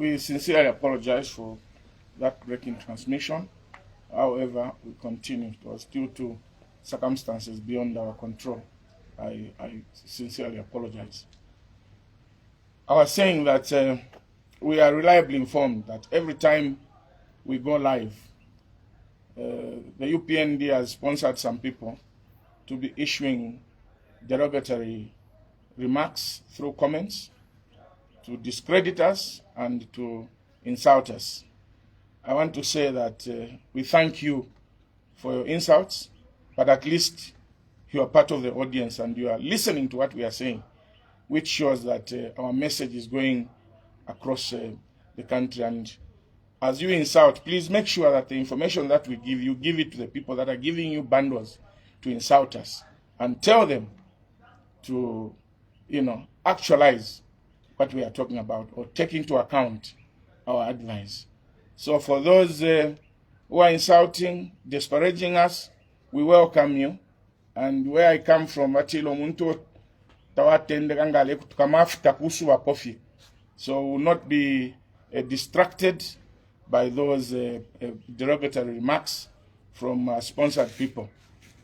We sincerely apologize for that breaking transmission. However, we continue. It was due to circumstances beyond our control. I sincerely apologize. I was saying that we are reliably informed that every time we go live, the UPND has sponsored some people to be issuing derogatory remarks through comments to discredit us and to insult us. I want to say that we thank you for your insults, but at least you are part of the audience and you are listening to what we are saying, which shows that our message is going across the country. And as you insult, please make sure that the information that we give you, give it to the people that are giving you bundles to insult us, and tell them to, actualize what we are talking about or take into account our advice. So for those who are insulting, disparaging us, we welcome you. And where I come from, so will not be distracted by those derogatory remarks from sponsored people.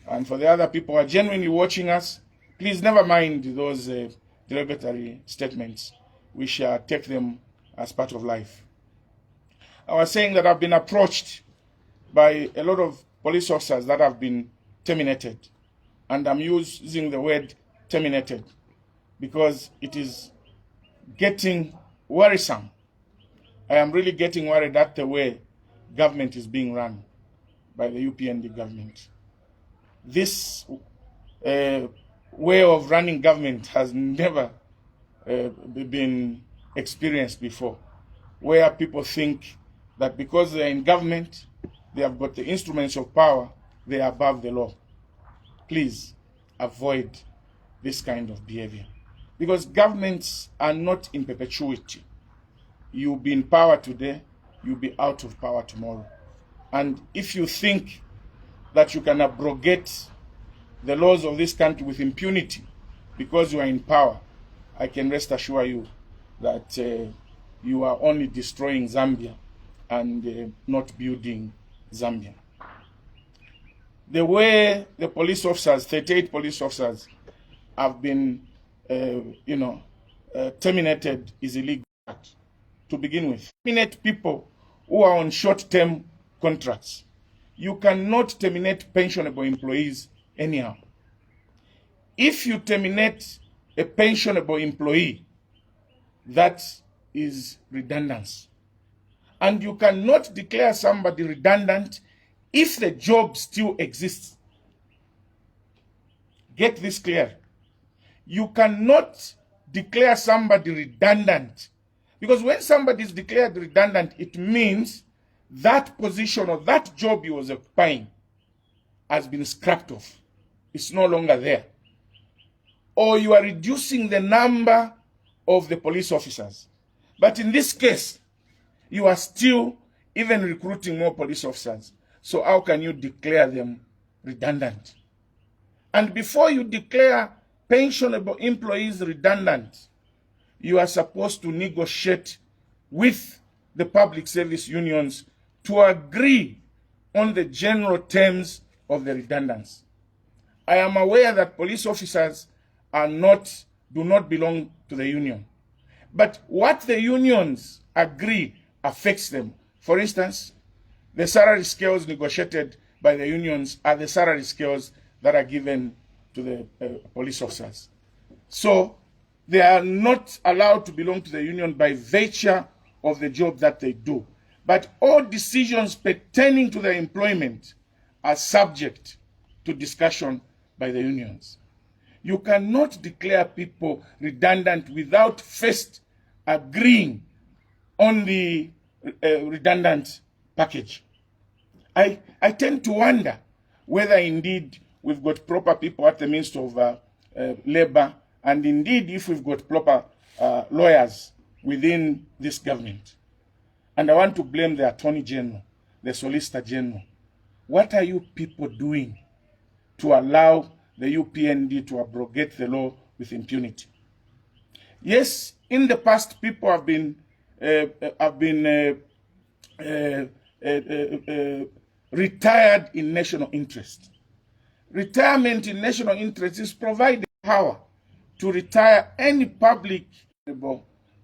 And for the other people who are genuinely watching us, please never mind those derogatory statements. We shall take them as part of life. I was saying that I've been approached by a lot of police officers that have been terminated. And I'm using the word terminated because it is getting worrisome. I am really getting worried at the way government is being run by the UPND government. This way of running government has never been experienced before, where people think that because they're in government, they have got the instruments of power, they are above the law. Please avoid this kind of behavior, because governments are not in perpetuity. You'll be in power today, you'll be out of power tomorrow. And if you think that you can abrogate the laws of this country with impunity because you are in power, I can rest assure you that you are only destroying Zambia and not building Zambia. The way the police officers, 38 police officers, have been, terminated is illegal to begin with. Terminate people who are on short-term contracts. You cannot terminate pensionable employees anyhow. If you terminate a pensionable employee, that is redundancy. And you cannot declare somebody redundant if the job still exists. Get this clear. You cannot declare somebody redundant, because when somebody is declared redundant, it means that position or that job he was occupying has been scrapped off. It's no longer there. Or you are reducing the number of the police officers. But in this case, you are still even recruiting more police officers. So how can you declare them redundant? And before you declare pensionable employees redundant, you are supposed to negotiate with the public service unions to agree on the general terms of the redundancy. I am aware that police officers do not belong to the union. But what the unions agree affects them. For instance, the salary scales negotiated by the unions are the salary scales that are given to the police officers. So they are not allowed to belong to the union by virtue of the job that they do. But all decisions pertaining to their employment are subject to discussion by the unions. You cannot declare people redundant without first agreeing on the redundant package. I tend to wonder whether indeed we've got proper people at the Ministry of Labor, and indeed if we've got proper lawyers within this government. And I want to blame the Attorney General, the Solicitor General. What are you people doing to allow the UPND to abrogate the law with impunity? Yes, in the past, people have been have been retired in national interest. Retirement in national interest is providing power to retire any public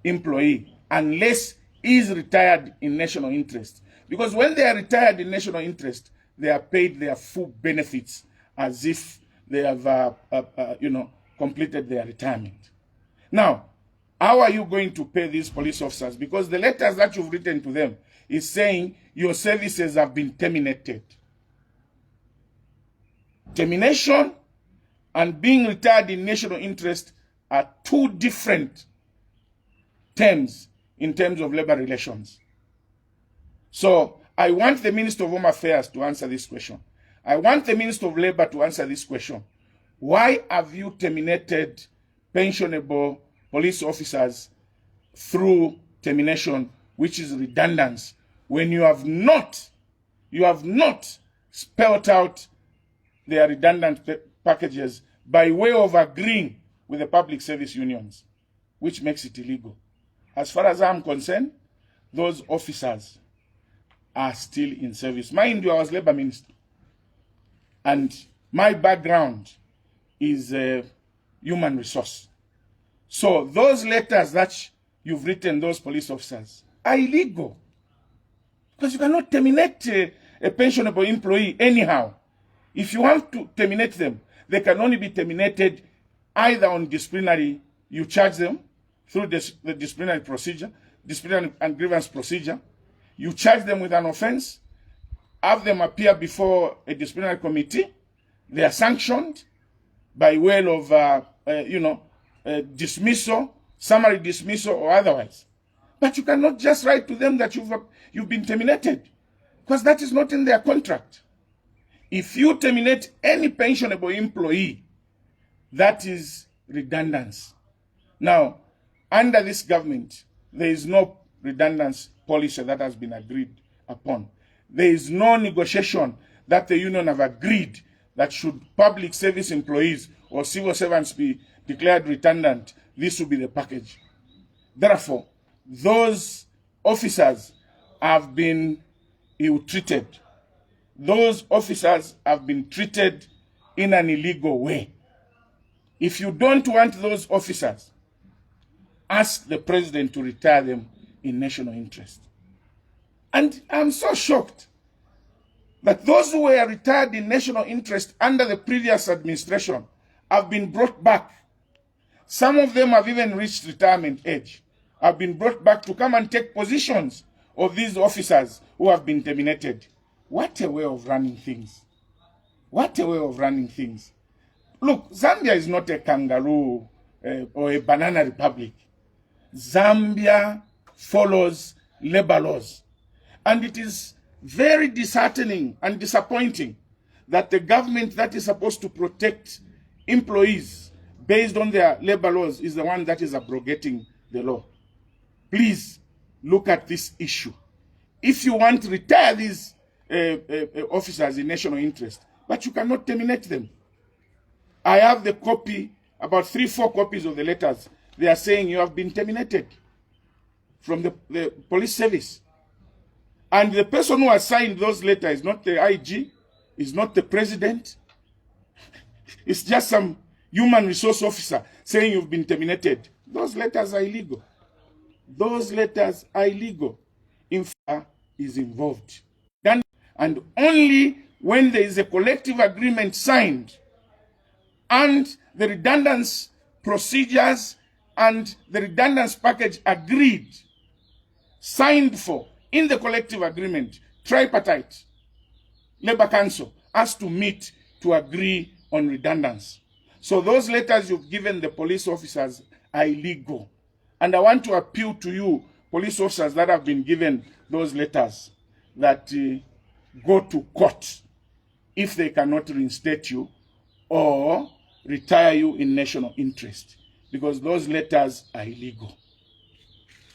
employee unless he is retired in national interest. Because when they are retired in national interest, they are paid their full benefits as if they have, completed their retirement. Now, how are you going to pay these police officers? Because the letters that you've written to them is saying your services have been terminated. Termination and being retired in national interest are two different terms in terms of labor relations. So I want the Minister of Home Affairs to answer this question. I want the Minister of Labor to answer this question. Why have you terminated pensionable police officers through termination, which is redundant, when you have not spelled out their redundant packages by way of agreeing with the public service unions, which makes it illegal? As far as I'm concerned, those officers are still in service. Mind you, I was Labor Minister, and my background is human resource. So those letters that you've written those police officers are illegal, because you cannot terminate a pensionable employee anyhow. If you want to terminate them, they can only be terminated either on disciplinary, you charge them through the disciplinary procedure, disciplinary and grievance procedure. You charge them with an offense, have them appear before a disciplinary committee. They are sanctioned by way of, dismissal, summary dismissal or otherwise. But you cannot just write to them that you've been terminated, because that is not in their contract. If you terminate any pensionable employee, that is redundance. Now, under this government, there is no redundance policy that has been agreed upon. There is no negotiation that the union have agreed that should public service employees or civil servants be declared redundant, this will be the package. Therefore, those officers have been ill-treated. Those officers have been treated in an illegal way. If you don't want those officers, ask the president to retire them in national interest. And I'm so shocked that those who were retired in national interest under the previous administration have been brought back. Some of them have even reached retirement age, have been brought back to come and take positions of these officers who have been terminated. What a way of running things. What a way of running things. Look, Zambia is not a kangaroo or a banana republic. Zambia follows labor laws. And it is very disheartening and disappointing that the government that is supposed to protect employees based on their labor laws is the one that is abrogating the law. Please look at this issue. If you want to retire these officers in national interest, but you cannot terminate them. I have the copy, about 3-4 copies of the letters. They are saying you have been terminated from the police service. And the person who has signed those letters is not the IG, is not the president. It's just some human resource officer saying you've been terminated. Those letters are illegal. Those letters are illegal. Infra is involved. And only when there is a collective agreement signed and the redundance procedures and the redundance package agreed, signed for in the collective agreement, tripartite, Labor Council has to meet to agree on redundancy. So those letters you've given the police officers are illegal. And I want to appeal to you, police officers that have been given those letters, that go to court if they cannot reinstate you or retire you in national interest, because those letters are illegal.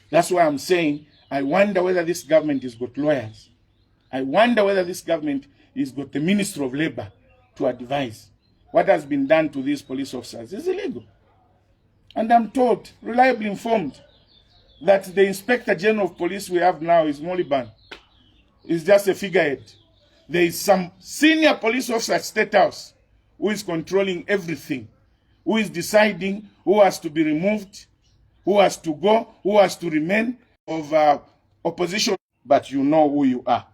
That's why I'm saying I wonder whether this government has got lawyers. I wonder whether this government has got the Minister of Labor to advise. What has been done to these police officers is illegal. And I'm told, reliably informed, that the Inspector General of Police we have now is Moliban. Is just a figurehead. There is some senior police officer at State House who is controlling everything, who is deciding who has to be removed, who has to go, who has to remain of opposition. But you know who you are.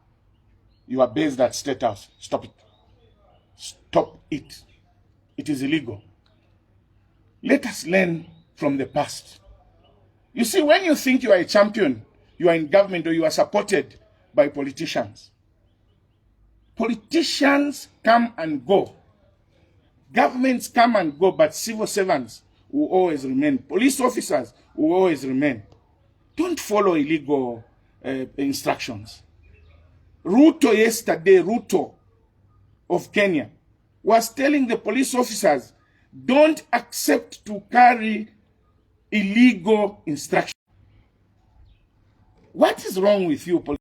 You are based at State House. Stop it. Stop it. It is illegal. Let us learn from the past. You see, when you think you are a champion, you are in government or you are supported by politicians. Politicians come and go. Governments come and go, but civil servants will always remain. Police officers will always remain. Don't follow illegal instructions. Ruto yesterday, Ruto of Kenya, was telling the police officers, don't accept to carry illegal instructions. What is wrong with you, police?